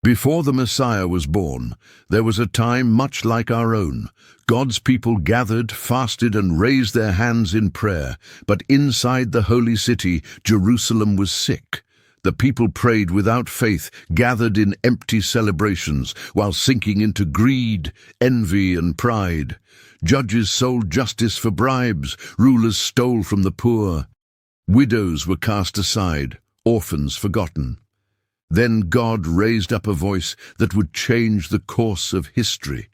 Before the Messiah was born, there was a time much like our own. God's people gathered, fasted, and raised their hands in prayer. But inside the holy city, Jerusalem was sick. The people prayed without faith, gathered in empty celebrations, while sinking into greed, envy, and pride. Judges sold justice for bribes, rulers stole from the poor. Widows were cast aside, orphans forgotten. Then God raised up a voice that would change the course of history.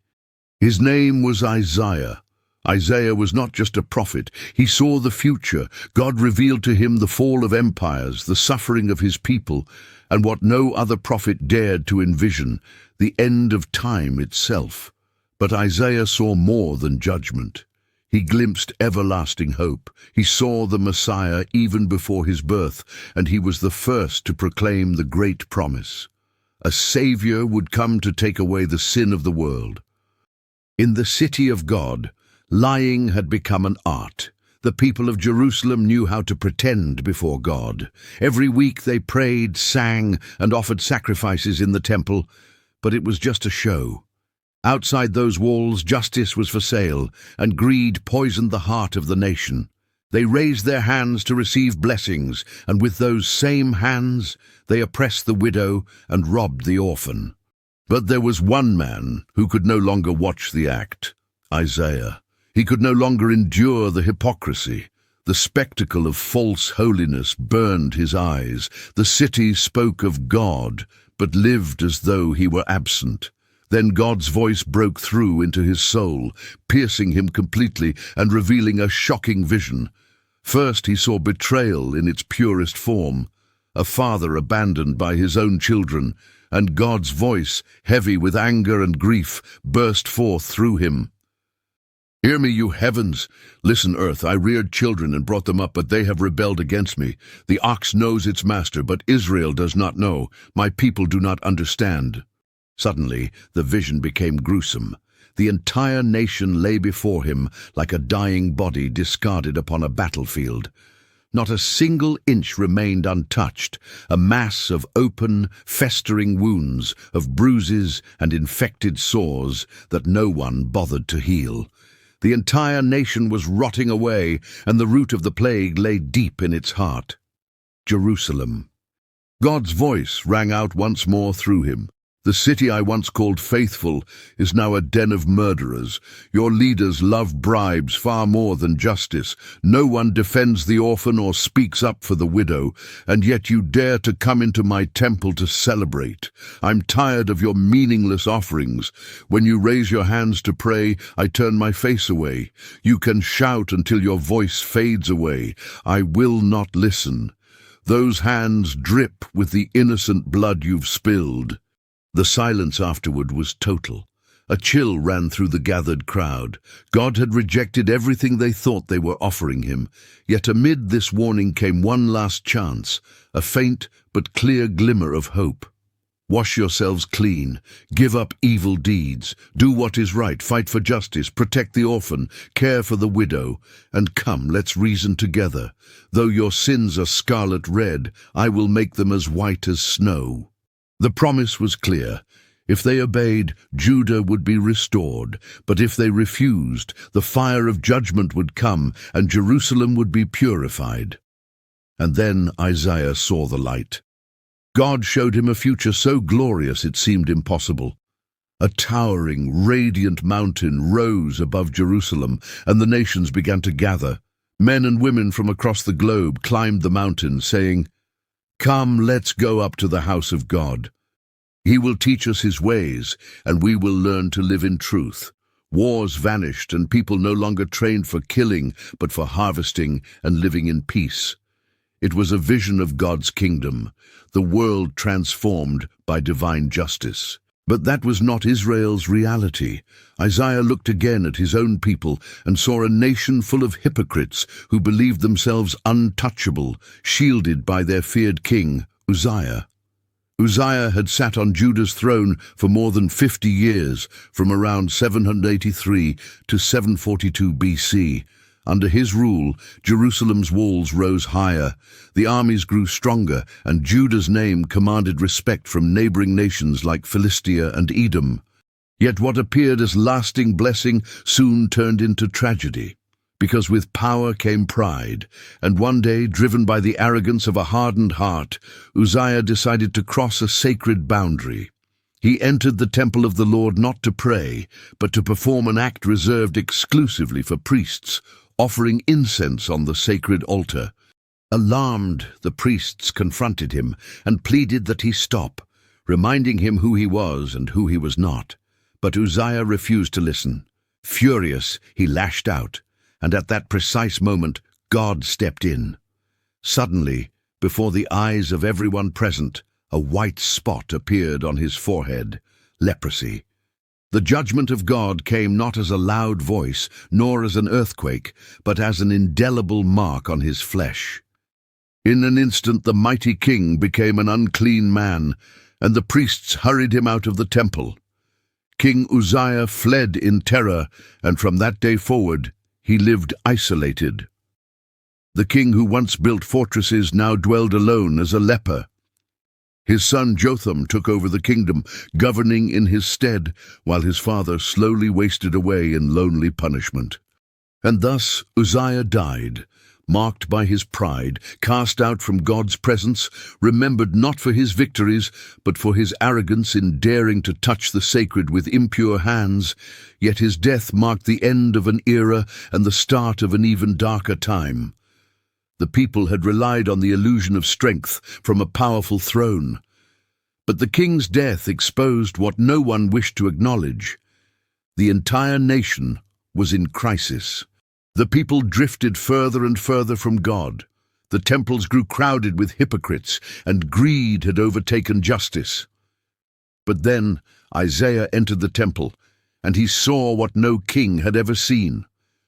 His name was Isaiah. Isaiah was not just a prophet. He saw the future. God revealed to him the fall of empires, the suffering of his people, and what no other prophet dared to envision, the end of time itself. But Isaiah saw more than judgment. He glimpsed everlasting hope. He saw the Messiah even before his birth, and he was the first to proclaim the great promise. A Savior would come to take away the sin of the world. In the city of God, lying had become an art. The people of Jerusalem knew how to pretend before God. Every week they prayed, sang, and offered sacrifices in the temple, but it was just a show. Outside those walls, justice was for sale, and greed poisoned the heart of the nation. They raised their hands to receive blessings, and with those same hands, they oppressed the widow and robbed the orphan. But there was one man who could no longer watch the act: Isaiah. He could no longer endure the hypocrisy. The spectacle of false holiness burned his eyes. The city spoke of God, but lived as though he were absent. Then God's voice broke through into his soul, piercing him completely and revealing a shocking vision. First he saw betrayal in its purest form, a father abandoned by his own children, and God's voice, heavy with anger and grief, burst forth through him. "Hear me, you heavens! Listen, earth, I reared children and brought them up, but they have rebelled against me. The ox knows its master, but Israel does not know. My people do not understand." Suddenly, the vision became gruesome. The entire nation lay before him like a dying body discarded upon a battlefield. Not a single inch remained untouched, a mass of open, festering wounds, of bruises and infected sores that no one bothered to heal. The entire nation was rotting away, and the root of the plague lay deep in its heart. Jerusalem. God's voice rang out once more through him. "The city I once called faithful is now a den of murderers. Your leaders love bribes far more than justice. No one defends the orphan or speaks up for the widow, and yet you dare to come into my temple to celebrate. I'm tired of your meaningless offerings. When you raise your hands to pray, I turn my face away. You can shout until your voice fades away. I will not listen. Those hands drip with the innocent blood you've spilled." The silence afterward was total. A chill ran through the gathered crowd. God had rejected everything they thought they were offering him. Yet amid this warning came one last chance, a faint but clear glimmer of hope. "Wash yourselves clean. Give up evil deeds. Do what is right. Fight for justice. Protect the orphan. Care for the widow. And come, let's reason together. Though your sins are scarlet red, I will make them as white as snow." The promise was clear. If they obeyed, Judah would be restored, but if they refused, the fire of judgment would come and Jerusalem would be purified. And then Isaiah saw the light. God showed him a future so glorious it seemed impossible. A towering, radiant mountain rose above Jerusalem, and the nations began to gather. Men and women from across the globe climbed the mountain, saying, "Come, let's go up to the house of God. He will teach us his ways, and we will learn to live in truth." Wars vanished, and people no longer trained for killing, but for harvesting and living in peace. It was a vision of God's kingdom, the world transformed by divine justice. But that was not Israel's reality. Isaiah looked again at his own people and saw a nation full of hypocrites who believed themselves untouchable, shielded by their feared king, Uzziah. Uzziah had sat on Judah's throne for more than 50 years, from around 783 to 742 BC. Under his rule, Jerusalem's walls rose higher, the armies grew stronger, and Judah's name commanded respect from neighboring nations like Philistia and Edom. Yet what appeared as lasting blessing soon turned into tragedy, because with power came pride, and one day, driven by the arrogance of a hardened heart, Uzziah decided to cross a sacred boundary. He entered the temple of the Lord not to pray, but to perform an act reserved exclusively for priests, offering incense on the sacred altar. Alarmed, the priests confronted him and pleaded that he stop, reminding him who he was and who he was not. But Uzziah refused to listen. Furious, he lashed out, and at that precise moment, God stepped in. Suddenly, before the eyes of everyone present, a white spot appeared on his forehead, leprosy. The judgment of God came not as a loud voice, nor as an earthquake, but as an indelible mark on his flesh. In an instant the mighty king became an unclean man, and the priests hurried him out of the temple. King Uzziah fled in terror, and from that day forward he lived isolated. The king who once built fortresses now dwelled alone as a leper. His son Jotham took over the kingdom, governing in his stead, while his father slowly wasted away in lonely punishment. And thus Uzziah died, marked by his pride, cast out from God's presence, remembered not for his victories, but for his arrogance in daring to touch the sacred with impure hands. Yet his death marked the end of an era and the start of an even darker time. The people had relied on the illusion of strength from a powerful throne. But the king's death exposed what no one wished to acknowledge. The entire nation was in crisis. The people drifted further and further from God. The temples grew crowded with hypocrites, and greed had overtaken justice. But then Isaiah entered the temple, and he saw what no king had ever seen.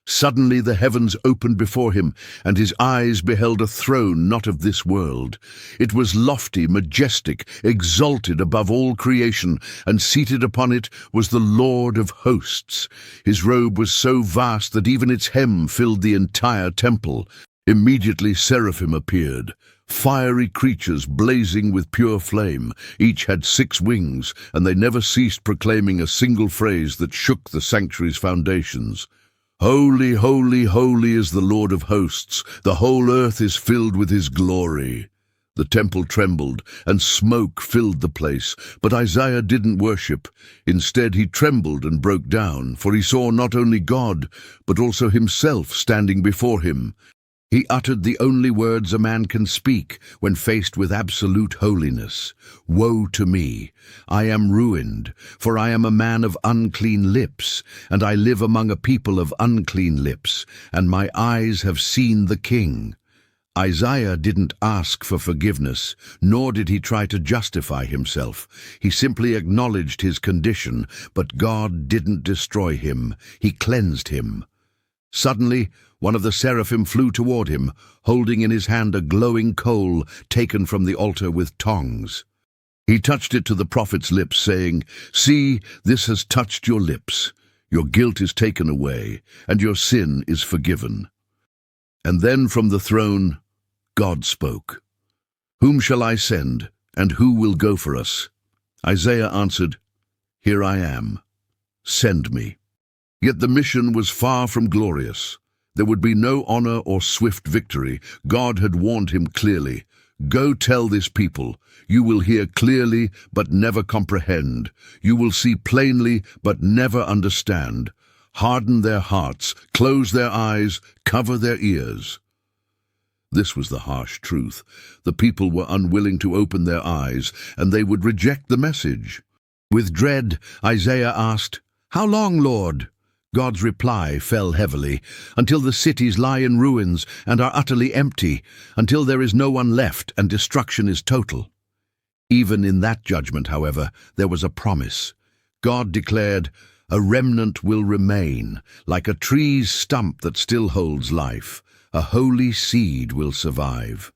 Suddenly the heavens opened before him, and his eyes beheld a throne not of this world. It was lofty, majestic, exalted above all creation, and seated upon it was the Lord of hosts. His robe was so vast that even its hem filled the entire temple. Immediately seraphim appeared, fiery creatures blazing with pure flame. Each had 6 wings, and they never ceased proclaiming a single phrase that shook the sanctuary's foundations. Holy, holy, holy is the Lord of hosts. The whole earth is filled with his glory. The temple trembled, and smoke filled the place. But Isaiah didn't worship. Instead, he trembled and broke down, for he saw not only God, but also himself standing before him. He uttered the only words a man can speak when faced with absolute holiness. Woe to me! I am ruined, for I am a man of unclean lips, and I live among a people of unclean lips, and my eyes have seen the King. Isaiah didn't ask for forgiveness, nor did he try to justify himself. He simply acknowledged his condition, but God didn't destroy him. He cleansed him. Suddenly, one of the seraphim flew toward him, holding in his hand a glowing coal taken from the altar with tongs. He touched it to the prophet's lips, saying, "See, this has touched your lips. Your guilt is taken away, and your sin is forgiven." And then from the throne, God spoke. "Whom shall I send, and who will go for us?" Isaiah answered, "Here I am. Send me." Yet the mission was far from glorious. There would be no honor or swift victory. God had warned him clearly. "Go tell this people, you will hear clearly but never comprehend. You will see plainly but never understand. Harden their hearts, close their eyes, cover their ears." This was the harsh truth. The people were unwilling to open their eyes, and they would reject the message. With dread, Isaiah asked, "How long, Lord?" God's reply fell heavily, "Until the cities lie in ruins and are utterly empty, until there is no one left and destruction is total." Even in that judgment, however, there was a promise. God declared, "A remnant will remain, like a tree's stump that still holds life. A holy seed will survive."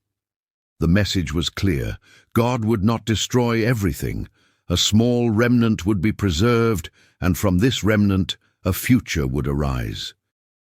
The message was clear. God would not destroy everything. A small remnant would be preserved, and from this remnant, a future would arise.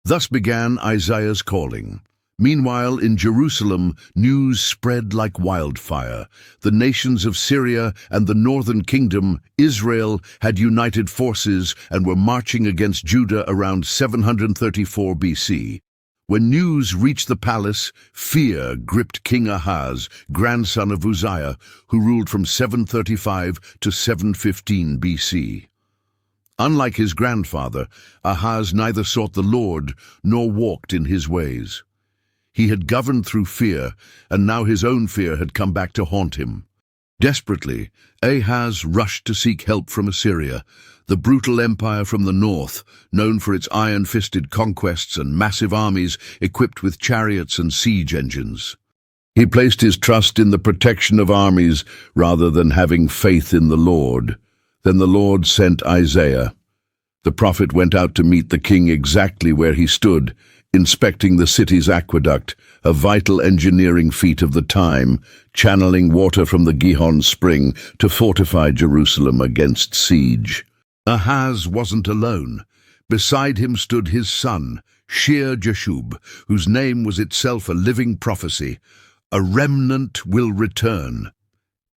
Thus began Isaiah's calling. Meanwhile, in Jerusalem, news spread like wildfire. The nations of Syria and the northern kingdom, Israel, had united forces and were marching against Judah around 734 BC. When news reached the palace, fear gripped King Ahaz, grandson of Uzziah, who ruled from 735 to 715 BC. Unlike his grandfather, Ahaz neither sought the Lord nor walked in his ways. He had governed through fear, and now his own fear had come back to haunt him. Desperately, Ahaz rushed to seek help from Assyria, the brutal empire from the north, known for its iron-fisted conquests and massive armies equipped with chariots and siege engines. He placed his trust in the protection of armies rather than having faith in the Lord. Then the Lord sent Isaiah. The prophet went out to meet the king exactly where he stood, inspecting the city's aqueduct, a vital engineering feat of the time, channeling water from the Gihon spring to fortify Jerusalem against siege. Ahaz wasn't alone. Beside him stood his son, Shear Jashub, whose name was itself a living prophecy. A remnant will return.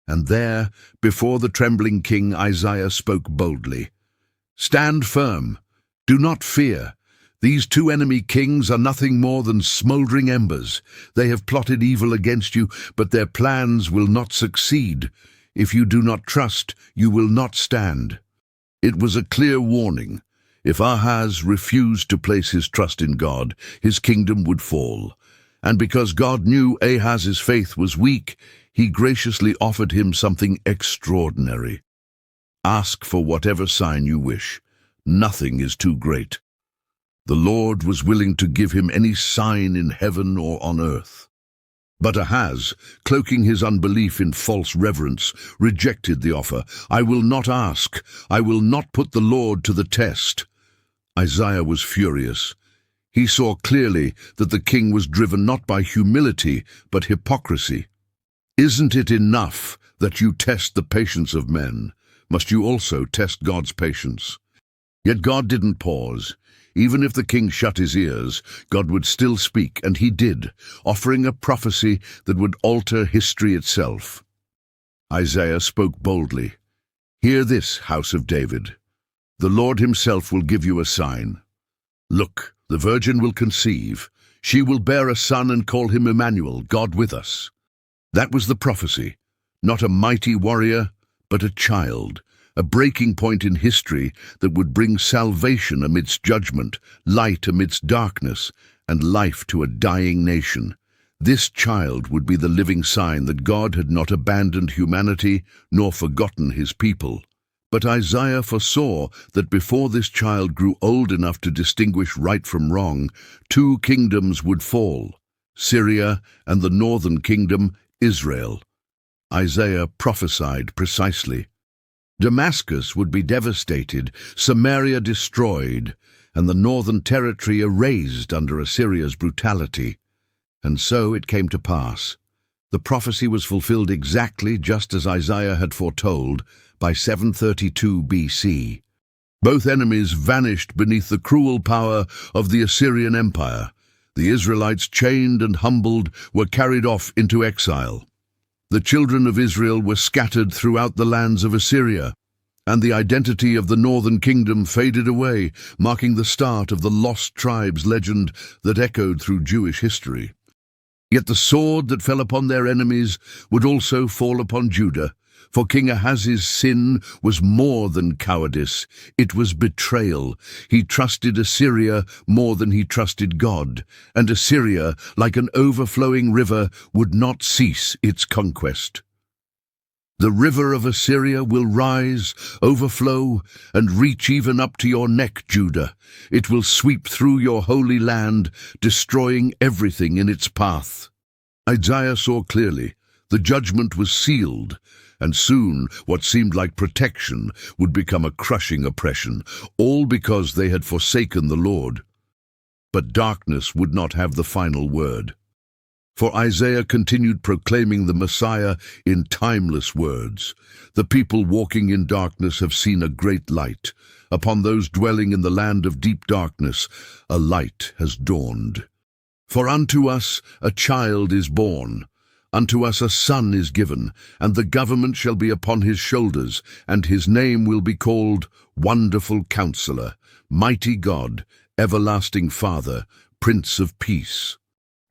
And there, before the trembling king, Isaiah spoke boldly. Stand firm. Do not fear. These two enemy kings are nothing more than smouldering embers. They have plotted evil against you, but their plans will not succeed. If you do not trust, you will not stand. It was a clear warning. If Ahaz refused to place his trust in God, his kingdom would fall. And because God knew Ahaz's faith was weak, he graciously offered him something extraordinary. Ask for whatever sign you wish. Nothing is too great. The Lord was willing to give him any sign in heaven or on earth. But Ahaz, cloaking his unbelief in false reverence, rejected the offer. I will not ask. I will not put the Lord to the test. Isaiah was furious. He saw clearly that the king was driven not by humility, but hypocrisy. Isn't it enough that you test the patience of men? Must you also test God's patience? Yet God didn't pause. Even if the king shut his ears, God would still speak, and he did, offering a prophecy that would alter history itself. Isaiah spoke boldly. Hear this, house of David. The Lord himself will give you a sign. Look, the virgin will conceive. She will bear a son and call him Emmanuel, God with us. That was the prophecy. Not a mighty warrior, but a child. A breaking point in history that would bring salvation amidst judgment, light amidst darkness, and life to a dying nation. This child would be the living sign that God had not abandoned humanity nor forgotten his people. But Isaiah foresaw that before this child grew old enough to distinguish right from wrong, two kingdoms would fall, Syria and the northern kingdom, Israel. Isaiah prophesied precisely. Damascus would be devastated, Samaria destroyed, and the northern territory erased under Assyria's brutality. And so it came to pass. The prophecy was fulfilled exactly just as Isaiah had foretold by 732 BC. Both enemies vanished beneath the cruel power of the Assyrian Empire. The Israelites, chained and humbled, were carried off into exile. The children of Israel were scattered throughout the lands of Assyria, and the identity of the northern kingdom faded away, marking the start of the lost tribes legend that echoed through Jewish history. Yet the sword that fell upon their enemies would also fall upon Judah, for King Ahaz's sin was more than cowardice, it was betrayal. He trusted Assyria more than he trusted God, and Assyria, like an overflowing river, would not cease its conquest. The river of Assyria will rise, overflow, and reach even up to your neck, Judah. It will sweep through your holy land, destroying everything in its path. Isaiah saw clearly. The judgment was sealed, and soon what seemed like protection would become a crushing oppression, all because they had forsaken the Lord. But darkness would not have the final word. For Isaiah continued proclaiming the Messiah in timeless words. The people walking in darkness have seen a great light. Upon those dwelling in the land of deep darkness, a light has dawned. For unto us a child is born, unto us a son is given, and the government shall be upon his shoulders, and his name will be called Wonderful Counselor, Mighty God, Everlasting Father, Prince of Peace.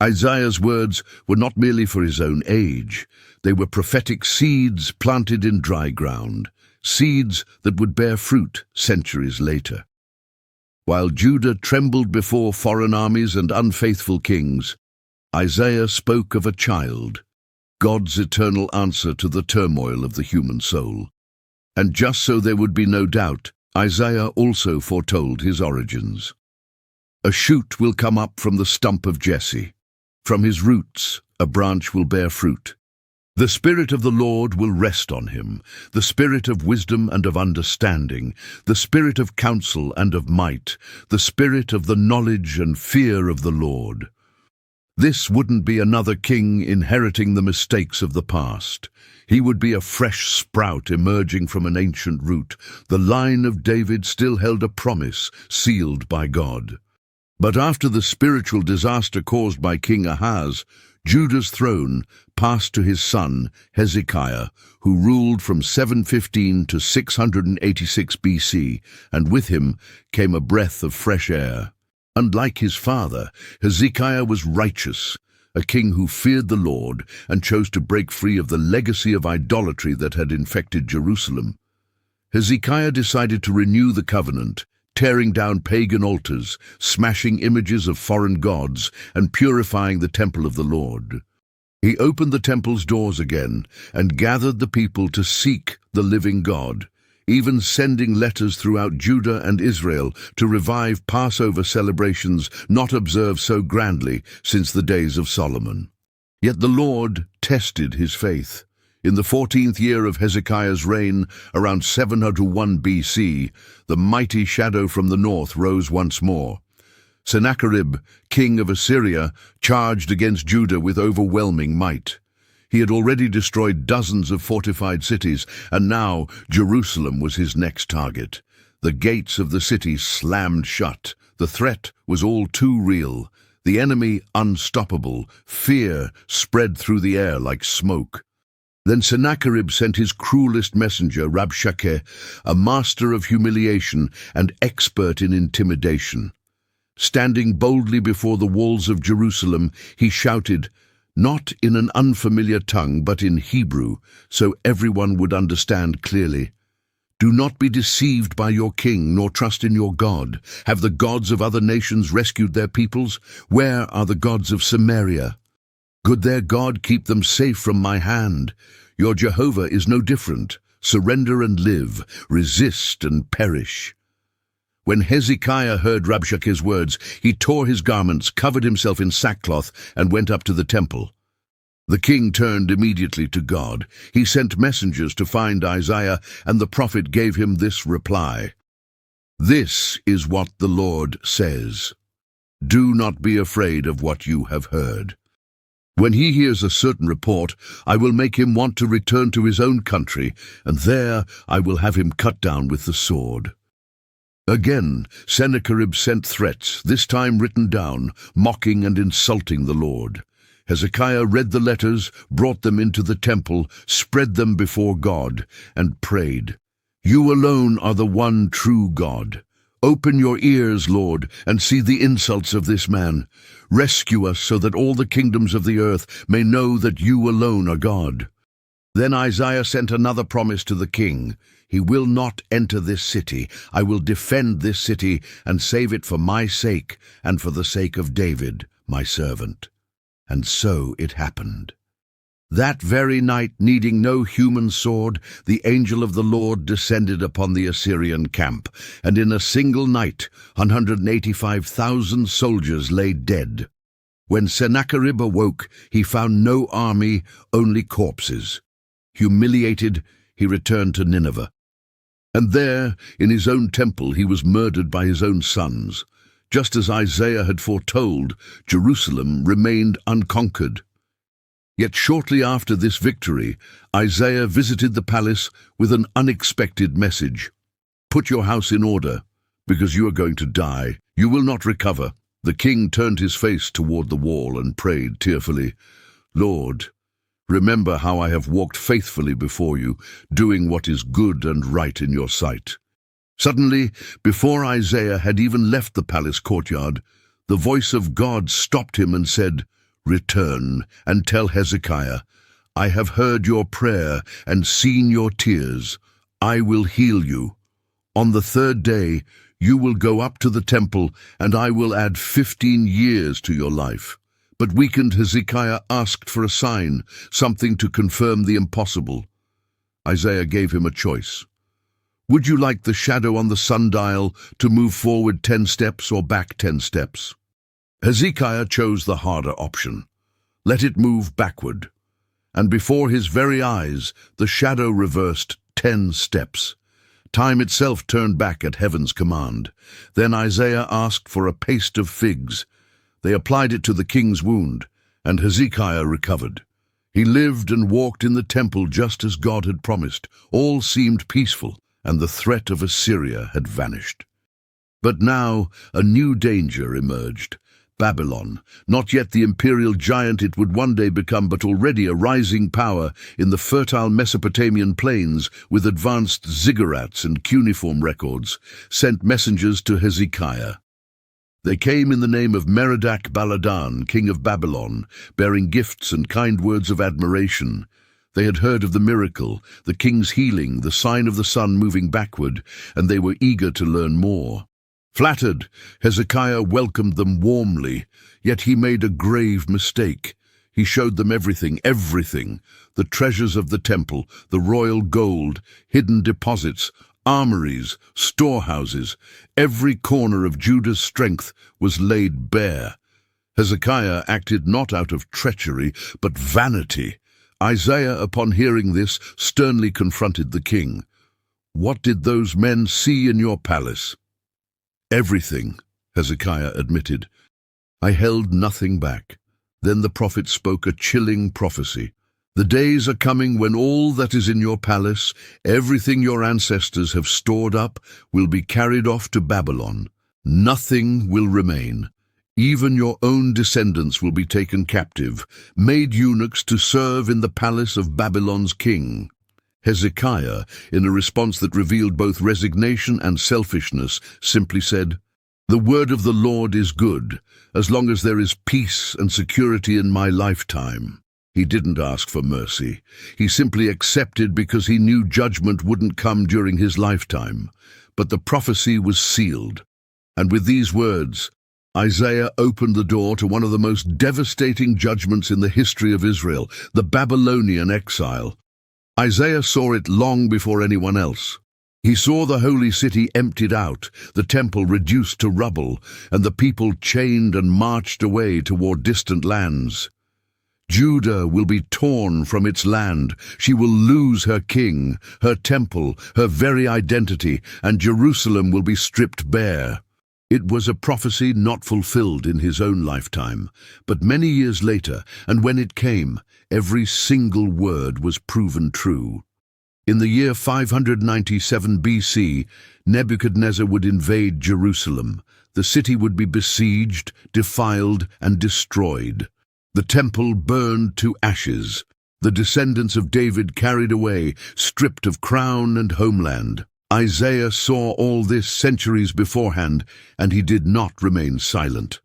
Isaiah's words were not merely for his own age. They were prophetic seeds planted in dry ground, seeds that would bear fruit centuries later. While Judah trembled before foreign armies and unfaithful kings, Isaiah spoke of a child, God's eternal answer to the turmoil of the human soul. And just so there would be no doubt, Isaiah also foretold his origins. A shoot will come up from the stump of Jesse. From his roots, a branch will bear fruit. The Spirit of the Lord will rest on him, the Spirit of wisdom and of understanding, the Spirit of counsel and of might, the Spirit of the knowledge and fear of the Lord. This wouldn't be another king inheriting the mistakes of the past. He would be a fresh sprout emerging from an ancient root. The line of David still held a promise sealed by God. But after the spiritual disaster caused by King Ahaz, Judah's throne passed to his son Hezekiah, who ruled from 715 to 686 BC, and with him came a breath of fresh air. Unlike his father, Hezekiah was righteous, a king who feared the Lord and chose to break free of the legacy of idolatry that had infected Jerusalem. Hezekiah decided to renew the covenant, tearing down pagan altars, smashing images of foreign gods, and purifying the temple of the Lord. He opened the temple's doors again and gathered the people to seek the living God, even sending letters throughout Judah and Israel to revive Passover celebrations not observed so grandly since the days of Solomon. Yet the Lord tested his faith. In the 14th year of Hezekiah's reign, around 701 BC, the mighty shadow from the north rose once more. Sennacherib, king of Assyria, charged against Judah with overwhelming might. He had already destroyed dozens of fortified cities, and now Jerusalem was his next target. The gates of the city slammed shut. The threat was all too real. The enemy unstoppable. Fear spread through the air like smoke. Then Sennacherib sent his cruelest messenger, Rabshakeh, a master of humiliation and expert in intimidation. Standing boldly before the walls of Jerusalem, he shouted, not in an unfamiliar tongue, but in Hebrew, so everyone would understand clearly. Do not be deceived by your king, nor trust in your God. Have the gods of other nations rescued their peoples? Where are the gods of Samaria? Could their God keep them safe from my hand? Your Jehovah is no different. Surrender and live, resist and perish. When Hezekiah heard Rabshakeh's words, he tore his garments, covered himself in sackcloth, and went up to the temple. The king turned immediately to God. He sent messengers to find Isaiah, and the prophet gave him this reply. This is what the Lord says. Do not be afraid of what you have heard. When he hears a certain report, I will make him want to return to his own country, and there I will have him cut down with the sword. Again, Sennacherib sent threats, this time written down, mocking and insulting the Lord. Hezekiah read the letters, brought them into the temple, spread them before God, and prayed, You alone are the one true God. Open your ears, Lord, and see the insults of this man. Rescue us so that all the kingdoms of the earth may know that you alone are God. Then Isaiah sent another promise to the king. He will not enter this city. I will defend this city and save it for my sake and for the sake of David, my servant. And so it happened. That very night, needing no human sword, the angel of the Lord descended upon the Assyrian camp, and in a single night 185,000 soldiers lay dead. When Sennacherib awoke, he found no army, only corpses. Humiliated, he returned to Nineveh. And there, in his own temple, he was murdered by his own sons. Just as Isaiah had foretold, Jerusalem remained unconquered. Yet shortly after this victory, Isaiah visited the palace with an unexpected message. "Put your house in order, because you are going to die. You will not recover." The king turned his face toward the wall and prayed tearfully, "Lord, remember how I have walked faithfully before you, doing what is good and right in your sight." Suddenly, before Isaiah had even left the palace courtyard, the voice of God stopped him and said, "Return and tell Hezekiah, I have heard your prayer and seen your tears. I will heal you. On the third day, you will go up to the temple, and I will add 15 years to your life." But weakened Hezekiah asked for a sign, something to confirm the impossible. Isaiah gave him a choice. "Would you like the shadow on the sundial to move forward 10 steps or back 10 steps?" Hezekiah chose the harder option. Let it move backward. And before his very eyes, the shadow reversed 10 steps. Time itself turned back at heaven's command. Then Isaiah asked for a paste of figs. They applied it to the king's wound, and Hezekiah recovered. He lived and walked in the temple just as God had promised. All seemed peaceful, and the threat of Assyria had vanished. But now a new danger emerged. Babylon, not yet the imperial giant it would one day become, but already a rising power in the fertile Mesopotamian plains with advanced ziggurats and cuneiform records, sent messengers to Hezekiah. They came in the name of Merodach-Baladan, king of Babylon, bearing gifts and kind words of admiration. They had heard of the miracle, the king's healing, the sign of the sun moving backward, and they were eager to learn more. Flattered, Hezekiah welcomed them warmly, yet he made a grave mistake. He showed them everything, the treasures of the temple, the royal gold, hidden deposits, armories, storehouses. Every corner of Judah's strength was laid bare. Hezekiah acted not out of treachery, but vanity. Isaiah, upon hearing this, sternly confronted the king. "What did those men see in your palace?" "Everything," Hezekiah admitted. "I held nothing back." Then the prophet spoke a chilling prophecy. "The days are coming when all that is in your palace, everything your ancestors have stored up, will be carried off to Babylon. Nothing will remain. Even your own descendants will be taken captive, made eunuchs to serve in the palace of Babylon's king." Hezekiah, in a response that revealed both resignation and selfishness, simply said, "The word of the Lord is good, as long as there is peace and security in my lifetime." He didn't ask for mercy. He simply accepted because he knew judgment wouldn't come during his lifetime. But the prophecy was sealed. And with these words, Isaiah opened the door to one of the most devastating judgments in the history of Israel, the Babylonian exile. Isaiah saw it long before anyone else. He saw the holy city emptied out, the temple reduced to rubble, and the people chained and marched away toward distant lands. Judah will be torn from its land. She will lose her king, her temple, her very identity, and Jerusalem will be stripped bare. It was a prophecy not fulfilled in his own lifetime, but many years later, and when it came, every single word was proven true. In the year 597 BC, Nebuchadnezzar would invade Jerusalem. The city would be besieged, defiled, and destroyed. The temple burned to ashes. The descendants of David carried away, stripped of crown and homeland. Isaiah saw all this centuries beforehand, and he did not remain silent.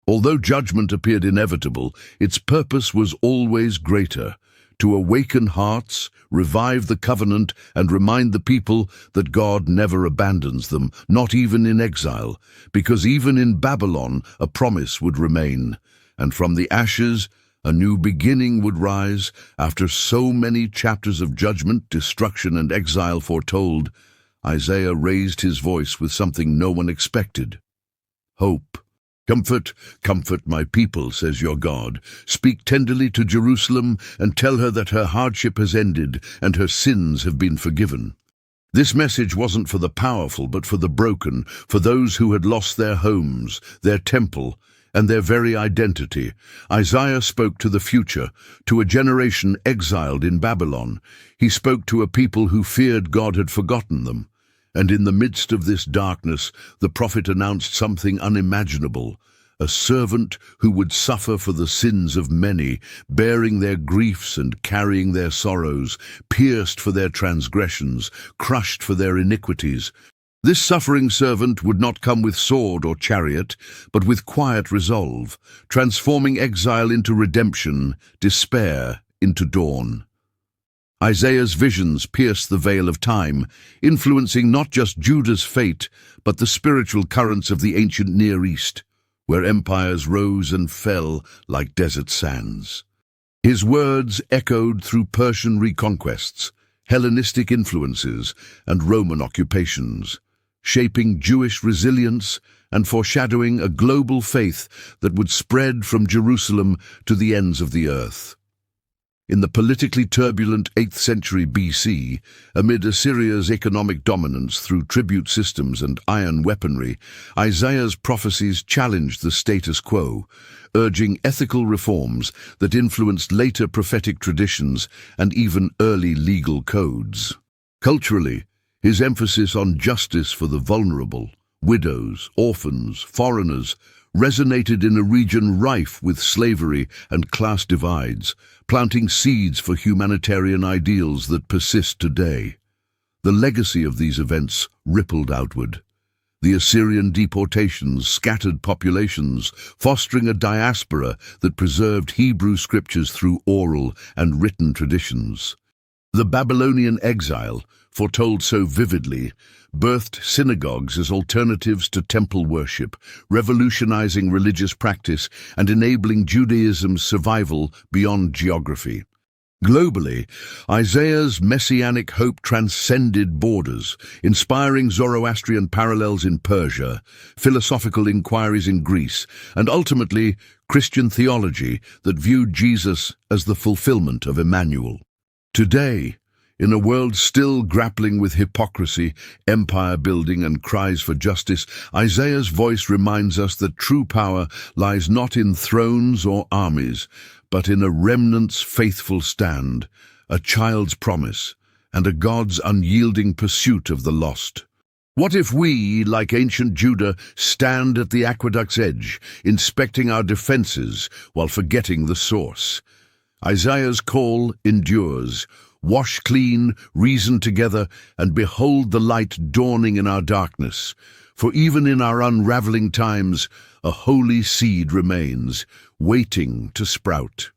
Although judgment appeared inevitable, its purpose was always greater: to awaken hearts, revive the covenant, and remind the people that God never abandons them, not even in exile, because even in Babylon a promise would remain, and from the ashes a new beginning would rise. After so many chapters of judgment, destruction, and exile foretold, Isaiah raised his voice with something no one expected. Hope. "Comfort, comfort my people, says your God. Speak tenderly to Jerusalem and tell her that her hardship has ended and her sins have been forgiven." This message wasn't for the powerful, but for the broken, for those who had lost their homes, their temple, and their very identity. Isaiah spoke to the future, to a generation exiled in Babylon. He spoke to a people who feared God had forgotten them. And in the midst of this darkness, the prophet announced something unimaginable: a servant who would suffer for the sins of many, bearing their griefs and carrying their sorrows, pierced for their transgressions, crushed for their iniquities. This suffering servant would not come with sword or chariot, but with quiet resolve, transforming exile into redemption, despair into dawn. Isaiah's visions pierced the veil of time, influencing not just Judah's fate, but the spiritual currents of the ancient Near East, where empires rose and fell like desert sands. His words echoed through Persian reconquests, Hellenistic influences, and Roman occupations, shaping Jewish resilience and foreshadowing a global faith that would spread from Jerusalem to the ends of the earth. In the politically turbulent 8th century BC, amid Assyria's economic dominance through tribute systems and iron weaponry, Isaiah's prophecies challenged the status quo, urging ethical reforms that influenced later prophetic traditions and even early legal codes. Culturally, his emphasis on justice for the vulnerable, widows, orphans, foreigners, resonated in a region rife with slavery and class divides, planting seeds for humanitarian ideals that persist today. The legacy of these events rippled outward. The Assyrian deportations scattered populations, fostering a diaspora that preserved Hebrew scriptures through oral and written traditions. The Babylonian exile, foretold so vividly, birthed synagogues as alternatives to temple worship, revolutionizing religious practice and enabling Judaism's survival beyond geography. Globally, Isaiah's messianic hope transcended borders, inspiring Zoroastrian parallels in Persia, philosophical inquiries in Greece, and ultimately Christian theology that viewed Jesus as the fulfillment of Emmanuel. Today, in a world still grappling with hypocrisy, empire building, and cries for justice, Isaiah's voice reminds us that true power lies not in thrones or armies, but in a remnant's faithful stand, a child's promise, and a God's unyielding pursuit of the lost. What if we, like ancient Judah, stand at the aqueduct's edge, inspecting our defenses while forgetting the source? Isaiah's call endures. Wash clean, reason together, and behold the light dawning in our darkness. For even in our unraveling times, a holy seed remains, waiting to sprout.